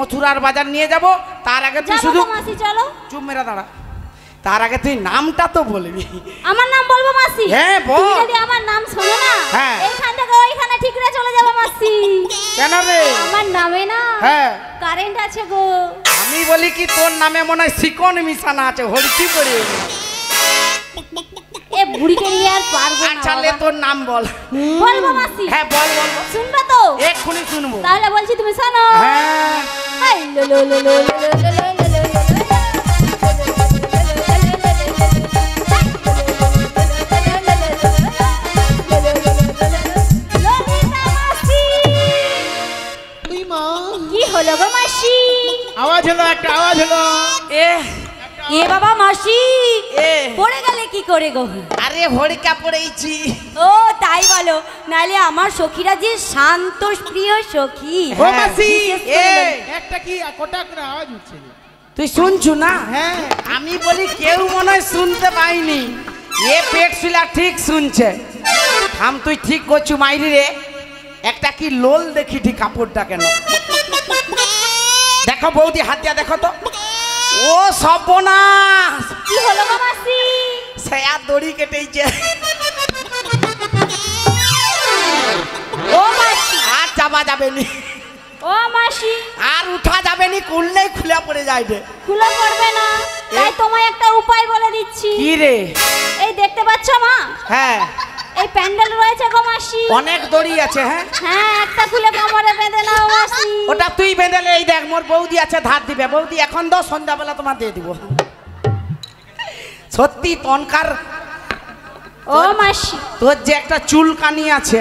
মথুরার বাজার নিয়ে যাব। তার আগে তুই শুধু মাসি চলো। চুপ মেরা দাঁড়া, তার আগে তুই নামটা তো বলবি। আমার নাম বলবো মাসি? হ্যাঁ বল। তুমি যদি আমার নাম শোনো না, হ্যাঁ, এইখান থেকে ওইখানে ঠিকরে চলে যাবো মাসি। কেন রে? আমার নামে না হ্যাঁ কারেন্ট আছে গো। আমি বলি কি তোর নামে মনে হয় শিকন মিশানা আছে, হড়কি করে। এ বুড়িকে নিয়ে আর পারবো না। আচ্ছা লে তোর নাম বল। বলবো মাসি? হ্যাঁ বল বল। শুনবে তো? এক্ষুনি শুনবো। তাহলে বলছি তুমি শোনো। হ্যাঁ। হাই লো লো লো লো লো লো লো লো। হলো গো মাসি? আওয়াজ হলো, একটা আওয়াজ হলো। এ বাবা মাসি পড়ে গেলে কি করে গো? আরে হড়কা পড়েইছি। ও তাই বলো, নালে আমার সখীরা যে শান্ত প্রিয় সখী। ও মাসি একটা কি কোটা করে আওয়াজ হচ্ছে, তুই শুনছু না? হ্যাঁ আমি বলি কেউ মনে হয় শুনতে পাইনি, এ পেট শুলা ঠিক শুনছে। থাম, তুই ঠিক করছু মাইরি রে। একটা কি লোল দেখি ঠিক কাপড়টা কেন। দেখো বৌদি হাত দিয়া দেখো তো। ও সর্বনাশ! কি হলো গো মাসি? সে আর দড়ি কেটেইছে। ও মাসি আর যাবা যাবে নি। ও মাসি আর উঠা যাবে নি, খুললেই খুলে পড়ে যায় রে। খুলে পড়বে না, তাই তোমায় একটা উপায় বলে দিচ্ছি। কি রে? এই দেখতে পাচ্ছ মা? হ্যাঁ এই প্যান্ডেল রয়েছে গো মাসি, অনেক দড়ি আছে। হ্যাঁ হ্যাঁ, একটা খুলে কোমরে বেঁধে নাও মাসি। ওটা তুই বেঁধেলে, এই দেখ মোর বৌদি আছে ধার দিবে। বৌদি এখন দাও, সন্ধ্যাবেলা তোমার দিয়ে দিব। সত্যি তনকার। ও মাসি তোর যে একটা চুলকানি আছে,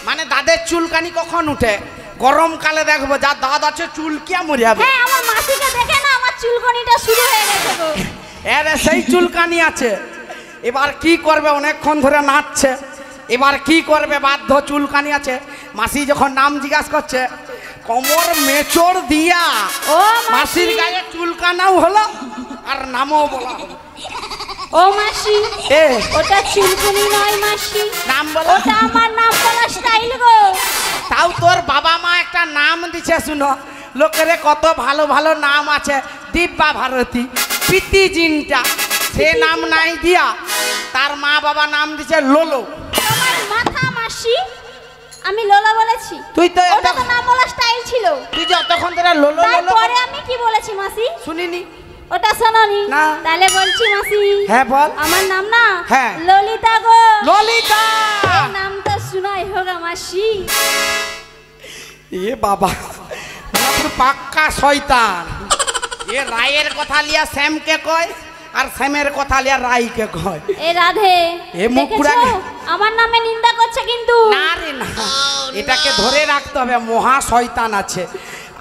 মানে দাদের চুলকানি কখন উঠে? গরমকালে দেখবো যার দাঁত আছে চুলকিয়া মরে যাবে। হ্যাঁ, আমার মাসিকে দেখে না আমার চুলকানিটা শুরু হয়ে গেছে গো। এর সেই চুলকানি আছে। এবার কি করবে? অনেকক্ষণ ধরে নাচছে, এবার কি করবে? বাধ্য, চুলকানি আছে। মাসি যখন নাম জিজ্ঞাসা করছে, কোমর মেচড় দিয়া ও মাসির গায়ে চুলকানাও হলো আর নামও বলা হলো। ও মাসি ওটা চুলকুনি নয় মাসি, নাম বলো। ওটা আমার নাম বলা স্টাইল গো। তাও তোর বাবা মা একটা নাম দিছে, শুনো লোকের কত ভালো ভালো নাম আছে। দিব্যা ভারতী, প্রীতি জিনটা, সে নাম নাই দিয়া তার মা বাবা নাম দিছে লোলো। তোমার মাথা মাসি, আমি লোলা বলেছি? তুই তো ওটা তো নাম বলা স্টাইল ছিল। তুই যতক্ষণ ধরে লোলো লোলো পরে আমি কি বলেছি মাসি? শুনিনি। ওটা শোনোনি? না। তাহলে বলছি মাসি। হ্যাঁ বল। আমার নাম না হ্যাঁ ললিতা গো। ললিতা। এই নামটা শোনাই হোগা মাসি। এ বাবা, পাক্কা শয়তান। এ রায়ের কথা লিয়া শ্যামকে কয়, আর শ্যামের কথা লিয়া রাইকে কয়। এ রাধে, এ মুখ পুরা আমার নামে নিন্দা করছে কিন্তু। না রে না, এটাকে ধরে রাখতে হবে, মহা শয়তান আছে।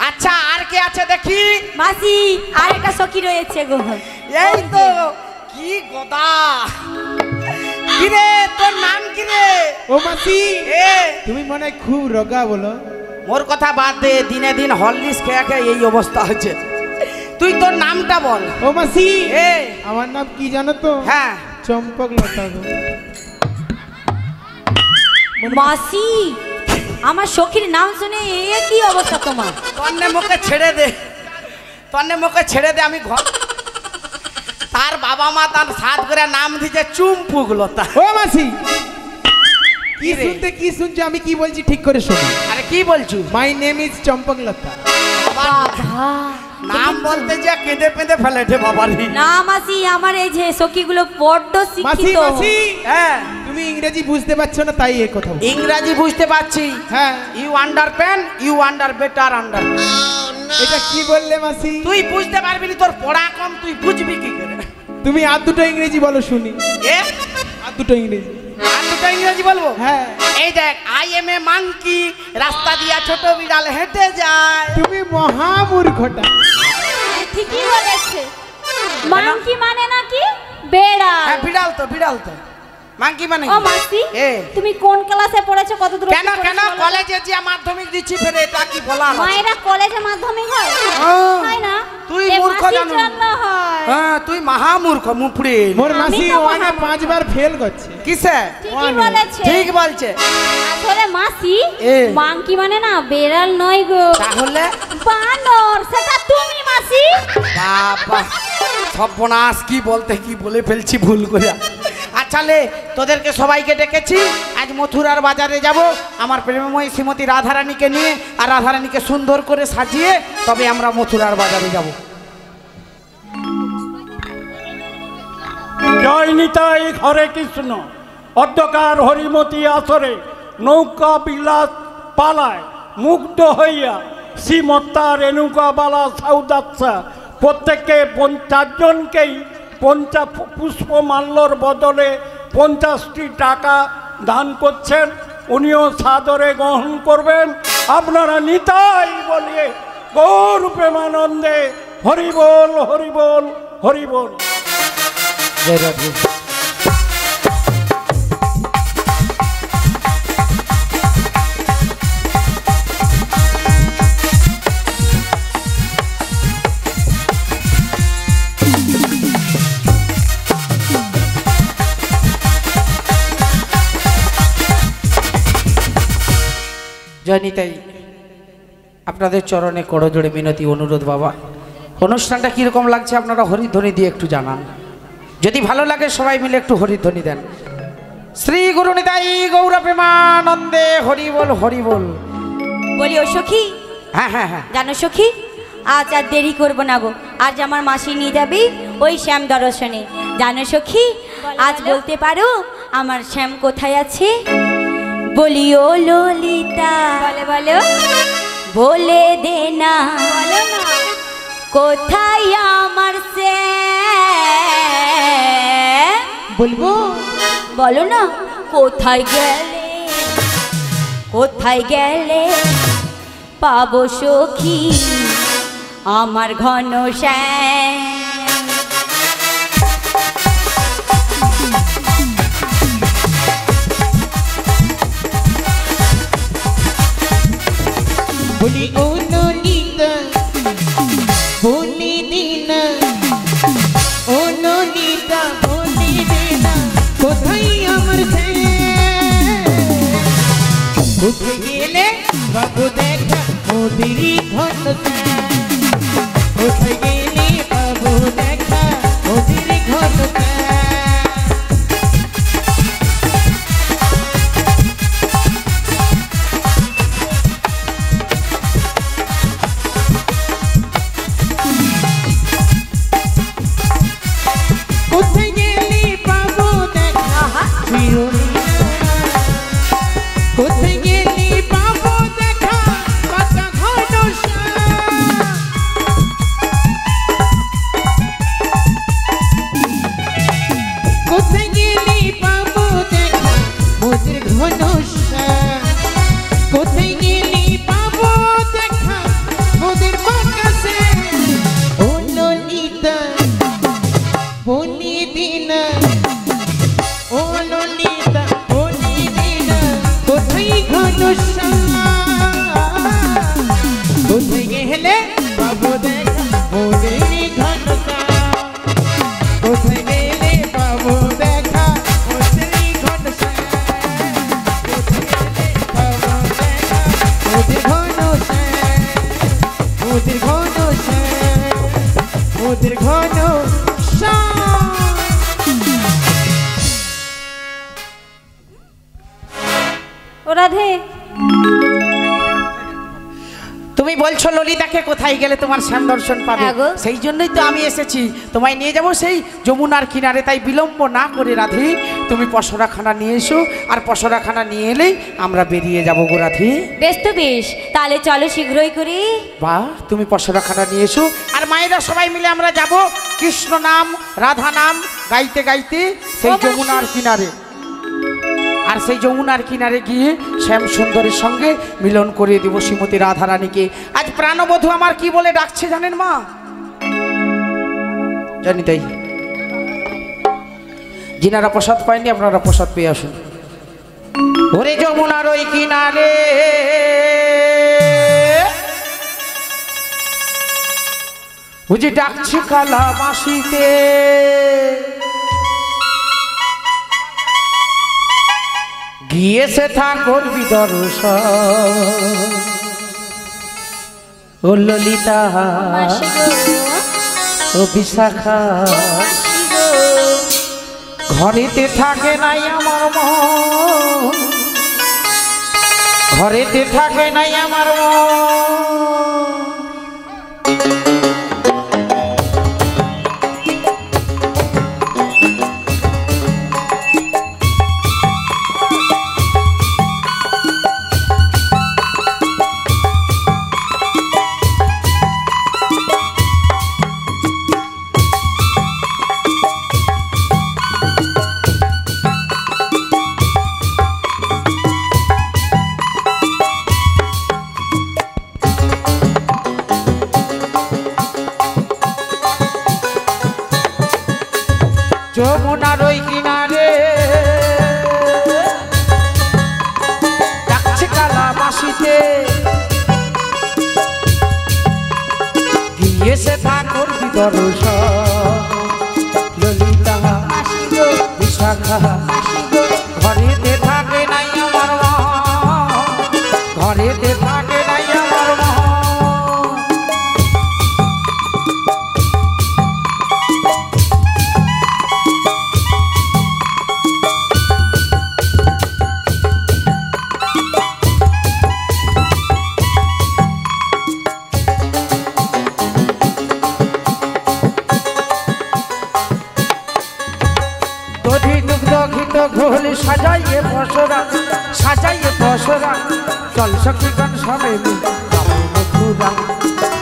আচ্ছা আর কে আছে দেখি? মাসি আর একটা সখী রয়েছে গো। এই তো, কি গোদা। কি রে, তোর নাম কি রে? ও মাসি তুমি মনে খুব রোগা বলো। মোর কথা বাদ দে, দিনে দিন হরলিক্স খেয়ে খেয়ে এই অবস্থা হচ্ছে। তুই তোর নামটা বল। ও মাসি আমার নাম কি জানো তো? হ্যাঁ চম্পক লতা গো। মাসি আমার সখীর নাম শুনে এ কি অবস্থা তোমার? তন্নে মুখে ছেড়ে দে, তন্নে মুখে ছেড়ে দে। আমি ঘর, তার বাবা মা তার সাত করে নাম দিয়েছে চুম্পুক লতা। ও মাসি কি শুনছো? আমি কি বলছি ঠিক করে শোনো। আরে কি বলছু? মাই নেম ইজ চম্পক লতা। নাম বলতে যে কেঁদে পেঁদে ফেলেছে বাবারি। না মাসি, আমার এই যে সখীগুলো বড্ড শিক্ষিত। মাসি হ্যাঁ, তুমি ইংরেজি বুঝতে পারছো না তাই এই কথা। ইংরাজি বুঝতে পারছি। হ্যাঁ, you understand, you under better under. এটা কি বললে মাসি? তুই বুঝতে পারবি না, তোর পড়া কম, তুই বুঝবি কি করে? তুমি আর দুটো ইংরেজি বলো শুনি। আর দুটো ইংরেজি। আর দুটো ইংরেজি বলবো? হ্যাঁ। এই দেখ, আই এম এ মাঙ্কি, রাস্তা দিয়া ছোট বিড়াল হেঁটে যায়। তুমি মহামূর্খটা। ঠিকই বলেছে। মাঙ্কি মানে নাকি বেড়াল। হ্যাঁ বিড়াল তো, বিড়াল তো। মাঙ্কি মানে ও মাসি এ তুমি কোন ক্লাসে পড়েছো কত দূর কেন কেন কলেজে যে মাধ্যমিক দিচ্ছি ফের এটা কি বলা মায়েরা কলেজে মাধ্যমিক হয় হয় না তুই এ মূর্খ মাসির জানো জন্য হয় হ্যাঁ তুই মহা মূর্খ মুফড়ে মোর মাসি তো ওয়ানে 5 বার ফেল করছে কিসে ঠিকই বলেছে ঠিক বলছে আসলে মাসি এ। মাংকি মানে না বেড়াল নয় গো তাহলে বানর সেটা তুমি মাসি বাবা সর্বনাশ কি বলতে কি বলে ফেলছি ভুল করে আচ্ছা লে তোদেরকে সবাইকে ডেকেছি আজ মথুরার বাজারে যাব আমার প্রেমময়ী শ্রীমতী রাধারানীকে নিয়ে আর রাধারানীকে সুন্দর করে সাজিয়ে তবে আমরা মথুরার বাজারে যাব জয় নিতাই হরে কৃষ্ণ অর্ধকার হরিমতি আসরে নৌকা বিলাস পালায় মুগ্ধ হইয়া শ্রীমত্তা রেণুকা বালা সাউদাচ্ছা প্রত্যেককে 50 জনকেই পুষ্পমাল্যর বদলে 50টি টাকা দান করছেন উনিও সাদরে গ্রহণ করবেন আপনারা নিতাই বলিয়ে গৌর প্রেমানন্দে হরি বল হরি বল হরি বল। জয় রাধে জয় নিতাই আপনাদের চরণে করজোড়ে মিনতি অনুরোধ বাবা অনুষ্ঠানটা কীরকম লাগছে আপনারা হরিধ্বনি দিয়ে একটু জানান যদি ভালো লাগে সবাই মিলে একটু হরিধ্বনি দেন শ্রী গুরু নিতাই গৌর প্রেমানন্দে হরি বল হরি বল বলি ও সখী হ্যাঁ হ্যাঁ হ্যাঁ জানো সখী আজ আর দেরি করবো না গো আজ আমার মাসি নিয়ে যাবি ওই শ্যাম দর্শনে জানো সখী আজ বলতে পারো আমার শ্যাম কোথায় আছে বলি ও ললিতা বলো বলো বলে দে না বলো না কোথায় আমার শ্যাম বলবো বলো না কোথায় গেলে পাবো সখী আমার ঘন শ্যাম বলি ও নলিতা বলি দিনা ও নলিতা বলি দিনা কোথায় আমার কোথায় গেলে বাবু দেখা মোদিরি ঘন কোথায় গেলে বাবু দেখা মোদিরি ঘন কোথায় গেলে বাবু দেখা কোথায় গেলে বাবু দেখা পাতা ঘন কোথায় গেলে বাবু দেখা মোদের ঘন কোথায় গেলে বাবু দেখা মোদের বাকাসে ও ললিতা বলি দিনা ও ললিতা বলি দিনা কোথায় ঘন কোথায় গেলে বাবু দেখা মোদের ঘন কোথায় গেলে বাবু দেখা মোদের ঘন মোদের ঘন মোদের ঘন মোদের ঘন ও রাধে তুমি বলছো ললিতাকে কোথায় গেলে তোমার শ্যাম দর্শন পাবে হ্যাঁ গো। সেই জন্যই তো আমি এসেছি তোমায় নিয়ে যাব সেই যমুনার কিনারে তাই বিলম্ব না করে রাধি তুমি পসরাখানা নিয়ে এসো আর পসরাখানা নিয়ে এলেই আমরা বেরিয়ে যাবো গো রাধি বেশ তো বেশ তাহলে চলো শীঘ্রই করি বাহ তুমি পসরাখানা নিয়ে এসো আর মায়েরা সবাই মিলে আমরা যাব কৃষ্ণ নাম রাধা নাম গাইতে গাইতে সেই ও মাসি। যমুনার কিনারে আর সেই যমুনার কিনারে গিয়ে শ্যাম সুন্দরের সঙ্গে মিলন করিয়ে দেব শ্রীমতী রাধারানীকে আজ প্রাণবধূ আমার কি বলে ডাকছে জানেন মা জানি তাই যিনারা প্রসাদ পায়নি আপনারা প্রসাদ পেয়ে আসুন। ওরে যমুনার ওই কিনারে বুঝি ডাকছে কালা বাঁশিতে, গিয়েছে ঠাকুর বিদর্শন। ও ললিতা ও বিশাখা ঘরেতে থাকে নাই আমার মন, ঘরেতে থাকে নাই আমার মন। যমুনার ওই কিনারে ডাকছে কালা বাঁশিতে, গিয়েছে ঠাকুর বিদর্শন। ললিতা বিশাখা ঘরেতে থাকে নাই আমার মন, ঘরেতে থাকে নাই আমার মন। ঘোল সাজাইয়ে বসরা, সাজাইয়ে বসরা, চল সখী গান সবে যাবো মথুরা,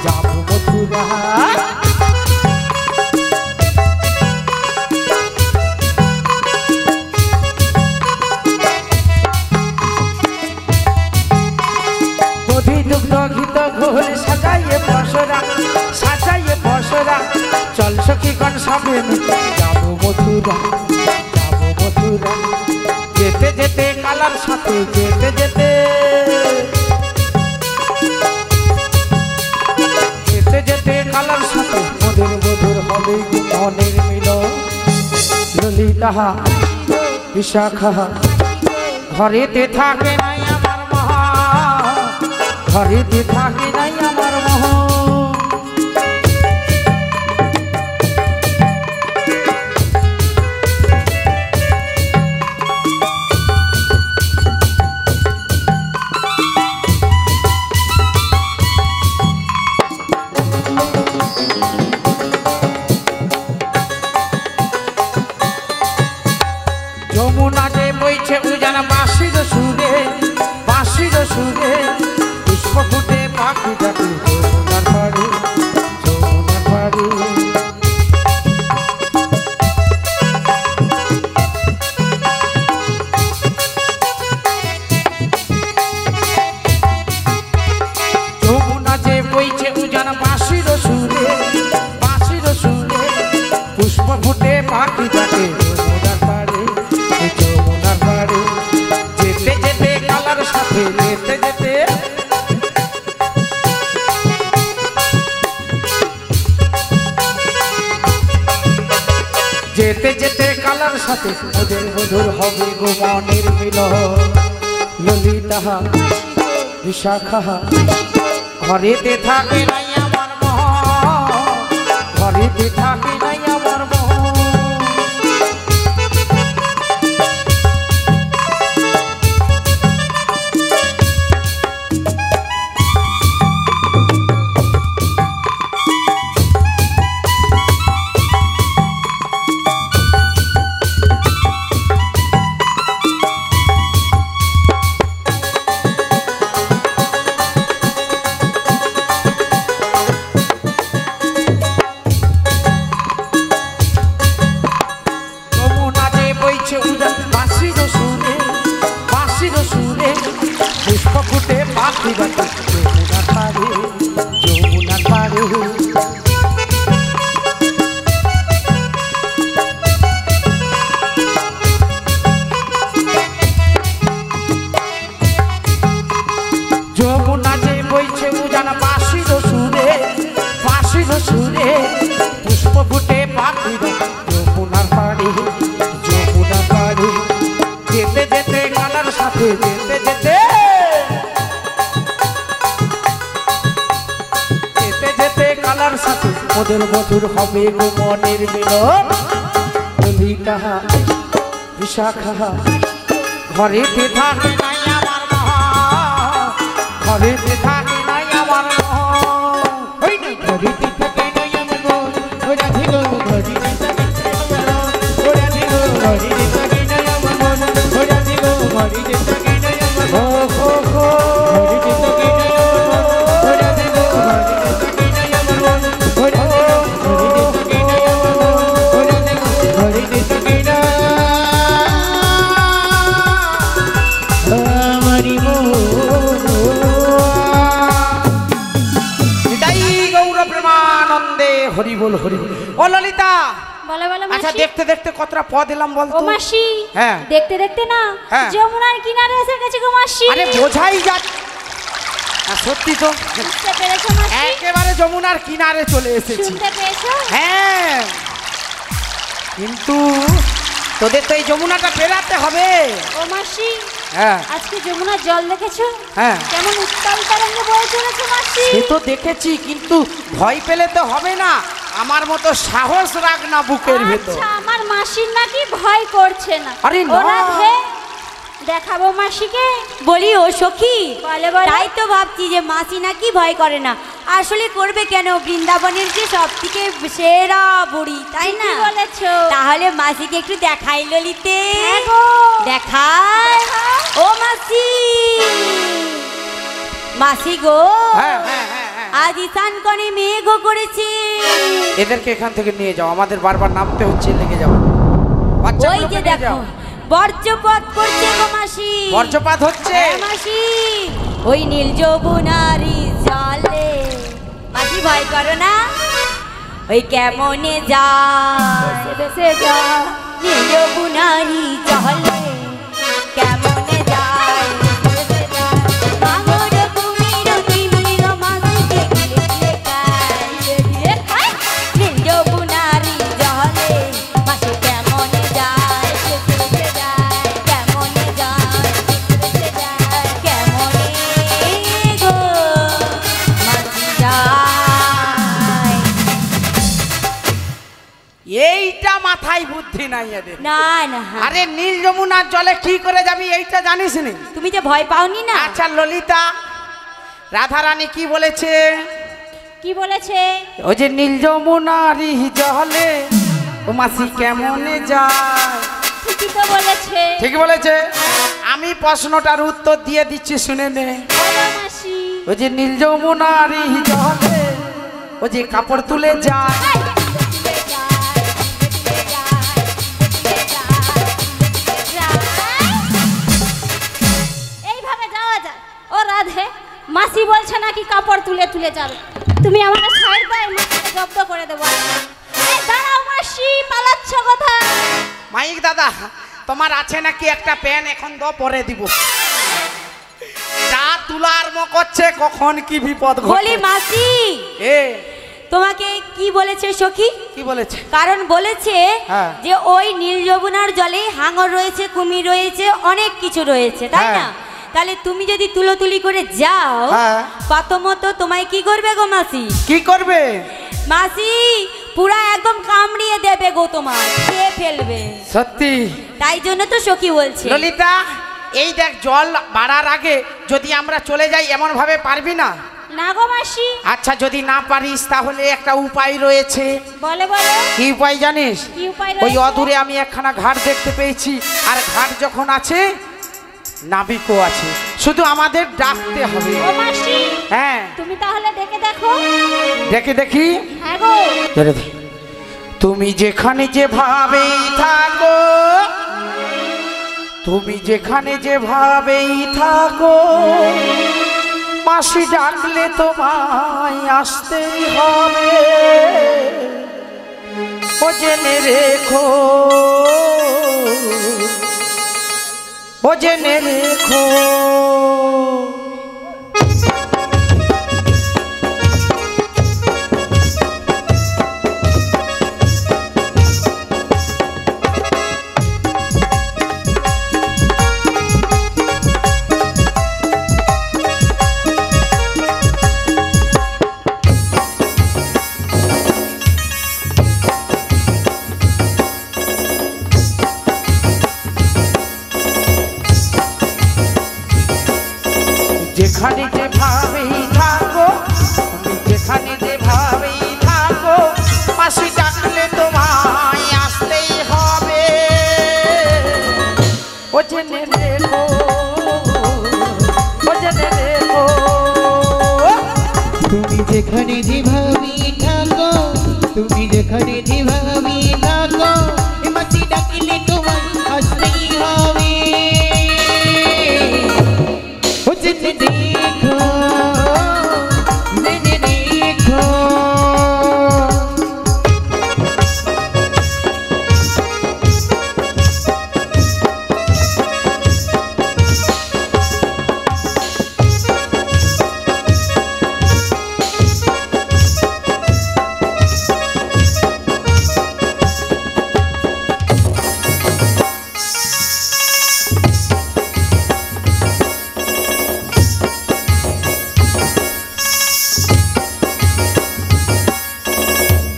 যাবো মথুরা। দধি দুগ্ধ ঘিত ঘোল সাজাইয়ে বসরা, সাজাইয়ে বসরা, চল সখী গান সবে যাবো মথুরা, যেতে যেতে কালার সাথে যেতে যেতে, যেতে যেতে কালার সাথে মধুর মধুর হবে মনের মিলন। ললিতা বিশাখা ঘরেতে থাকে নাই আমার মহা, ঘরেতে থাকে নাই আমার মহা। যমুনা যে বইছে উজান বাঁশির সুরে, বাঁশির সুরে, পুষ্প ফুটে পাখি ডাকে যমুনার পাড়ে, যমুনার পাড়ে। যমুনা যে বইছে উজান বাঁশির সুরে, বাঁশির সুরে, পুষ্প ফুটে পাখি ডাকে যমুনার পাড়ে, যমুনার পাড়ে। যেতে যেতে কালার সাথে যেতে যেতে, যেতে যেতে কালার সাথে মধুর মধুর হবে গো মনের মিলন। ললিতা বিশাখা ঘরেতে থাকে নাই আমার মন, ঘরেতে থাকে নাই আমার মন। পুষ্প ফুটে পাখি ডাকে যমুনার পাড়ে, যমুনার পাড়ে। পাড়ে যমুনা পাড়ে যেতে যেতে কালার সাথে যেতে যেতে যেতে যেতে কালার সাথে ওদের মধুর হবে গো মনের মিলন ললিতা বিশাখা ঘরেতে থাকে নাই আমার মহা ঘরেতে থাকে নাই আমার মহা ওই না ঘরেতে থাকে নাই আমার মন ওরা দিল ঘরেতে থাকে নাই আমার মন ওরা দিল ঘরেতে থাকে নাই আমার মন ওরা দিল ঘরেতে থাকে নাই আমার মন হো হো ঘরেতে থাকে নাই ওরা দিল ঘরেতে থাকে নাই আমার মন ওরা দিল ঘরেতে থাকে নাই আমার মন ওরা দিল ঘরেতে থাকে না আমারি মন নিতাই গৌর প্রেমানন্দে হরি বল হরি বল। ও ললিতা বলো বলো আচ্ছা মাসি। দেখতে দেখতে কতটা পথ এলাম বলতো ও মাসি হ্যাঁ। দেখতে দেখতে না হ্যাঁ। যমুনার কিনারে এসে গেছে গো মাসি। আরে বোঝাই যা সত্যি তো বুঝতে পেরেছো মাসি? একেবারে যমুনার কিনারে চলে এসেছি শুনতে পেয়েছো? হ্যাঁ কিন্তু তোদের তো এই যমুনাটা পেরাতে হবে ও মাসি হ্যাঁ আজকে যমুনার জল দেখেছো? হ্যাঁ কেমন উত্তাল তরঙ্গে বয়ে চলেছে মাসি। সে তো দেখেছি কিন্তু ভয় পেলে তো হবে না আমার মতো সাহস রাখ না বুকের ভেতর আচ্ছা আমার মাসির নাকি ভয় করছে না। আরে না। ওরা দেখাবো মাসিকে। বলি ও সখী বলে বলে। তাই তো ভাবছি যে মাসি নাকি ভয় করে না, আসলে করবে কেন, বৃন্দাবনের যে সব থেকে সেরা বুড়ি তাই না? ঠিকই বলেছো। তাহলে মাসিকে একটু দেখাই ললিতে। হ্যাঁ গো। দেখাই ও মাসি, মাসি গো হ্যাঁ হ্যাঁ হ্যাঁ হ্যাঁ। আজ ঈশান কনে মেঘ করেছে। এদেরকে এখান থেকে নিয়ে যাও আমাদের বারবার নামতে হচ্ছে লেগে যাও ওই বাচ্চাগুলোকে যে নিয়ে দেখো যাও। বর্জ্যপাত করছে গো মাসি। বর্জ্যপাত হচ্ছে হ্যাঁ মাসি, ওই নীল যমুনারি জলে। মাসি ভয় করো না, ওই কেমনে যায় বেসে যা নীল যমুনারি জলে, কেমনে যায় ভেসে যায়। মামর কুমির তিমির মাসিকে ঘিরে ঘিরে খায়, ঘিরে ঘিরে খায়। নীল যমুনারি জলে মাসি কেমনে যায় ভেসে ভেসে যায়, কেমনে যায় ভেসে ভেসে যায়, কেমনে গো মাসি যায়। এইটা মাথায় বুদ্ধি নাই এদের না না, আরে নীল যমুনার জলে কি করে যাবি এইটা জানিস নি তুমি যে ভয় পাওনি না। আচ্ছা ললিতা রাধারানী কি বলেছে কি বলেছে? ওই যে নীল যমুনারি জলে ও মাসি কেমনে যায় ঠিকই তো বলেছে। ঠিক বলেছে আমি প্রশ্নটার উত্তর দিয়ে দিচ্ছি শুনে নে বলো মাসি। ওই যে নীল যমুনারি জলে ও যে কাপড় তুলে যায় এইভাবে যাওয়া যায়? ও রাধে, মাসি বলছে নাকি কাপড় তুলে তুলে যাবে। তুমি আমাকে সাইড দাও, মাসিকে জব্দ করে দেবো। এই দাঁড়াও মাসি, পালাচ্ছ কোথায়? মাইক দাদা তোমার আছে নাকি একটা প্যান এখন দ পরে দিব যা তুলা আরম্ভ করছে কখন কি বিপদ বলি ঘটে মাসি এ তোমাকে কি বলেছে সখী? কি বলেছে কারণ বলেছে হ্যাঁ। যে ওই নীল যমুনার জলে হাঙর রয়েছে, কুমির রয়েছে, অনেক কিছু রয়েছে তাই হ্যাঁ। না? তাহলে তুমি যদি তুলোতুলি করে যাও হ্যাঁ। প্রথমত তোমায় কি করবে গো মাসি? কি করবে মাসি পুরা একদম কামড়িয়ে দেবে গো, তোমার খেয়ে ফেলবে। সত্যি তাই জন্য তো সখী বলছে। ললিতা এই দেখ জল বাড়ার আগে যদি আমরা চলে যাই এমন ভাবে পারবি না না গো মাসি। আচ্ছা যদি না পারিস তাহলে একটা উপায় রয়েছে বলে বলো। কি উপায় জানিস কি উপায় ওই রয়েছে? অদূরে আমি একখানা ঘাট দেখতে পেয়েছি আর ঘাট যখন আছে নাবিকও আছে শুধু আমাদের ডাকতে হবে ও মাসি, হ্যাঁ তুমি তাহলে ডেকে দেখো। দেখে দেখি হ্যাঁ গো। ধরে দে। তুমি যেখানে যেভাবেই থাকো তুমি যেখানে যেভাবেই থাকো মাসি ডাকলে তোমায় আসতেই হবে ও জেনে রেখো ও জেনে রেখো যেখানে যেভাবেই থাকো, তুমি যেখানে যেভাবেই থাকো, মাসি ডাকলে তোমায় আসতেই হবে। ও জেনে রেখো, ও জেনে রেখো। তুমি যেখানে যেভাবে থাকো, তুমি যেখানে যেভাবে থাকো, মাসি ডাকলে তোমায় আসতেই হবে। ও জেনে রেখো, জেনে রেখো।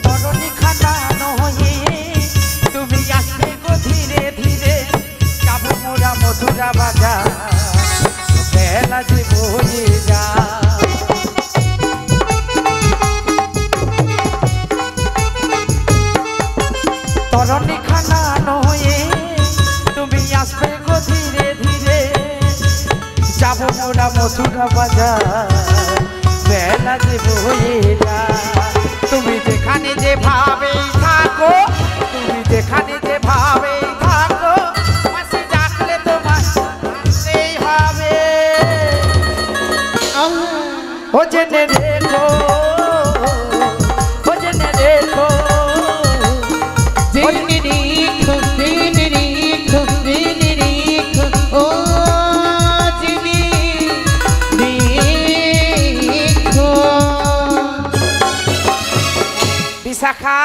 তরণী খানানো হয়ে তুমি আসবে গো ধীরে ধীরে, যাবো মোরা মধুরা বাজার, বেলা যে বয়ে যা। তরণী খানানো হয়ে তুমি আসবে গো ধীরে ধীরে, যাবো মোরা মধুরা বাজার, বেলা যে বয়ে যা। তুমি যেখানে যেভাবেই থাকো, তুমি যেখানে যেভাবেই থাকো, মাসি ডাকলে তোমার আসতেই হবে। ও জেনে রেখো, ও জেনে রেখো। জেনে রেখো, জেনে রেখো, জেনে রেখো। ও জেনে রেখো। বিশাখা,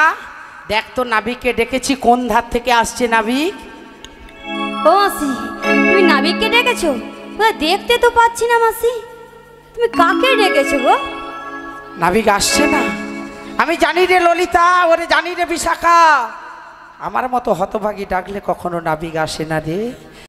দেখ তো নাবিককে ডেকেছি, কোন ধার থেকে আসছে নাবিক। ও মাসি, তুমি নাবিককে ডেকেছো? দেখতে তো পাচ্ছি না মাসি, তুমি কাকে ডেকেছো গো? নাবিক আসছে না? আমি জানি রে ললিতা, ওরে জানি রে বিশাখা, আমার মতো হতভাগী ডাকলে কখনো নাবিক আসে না রে।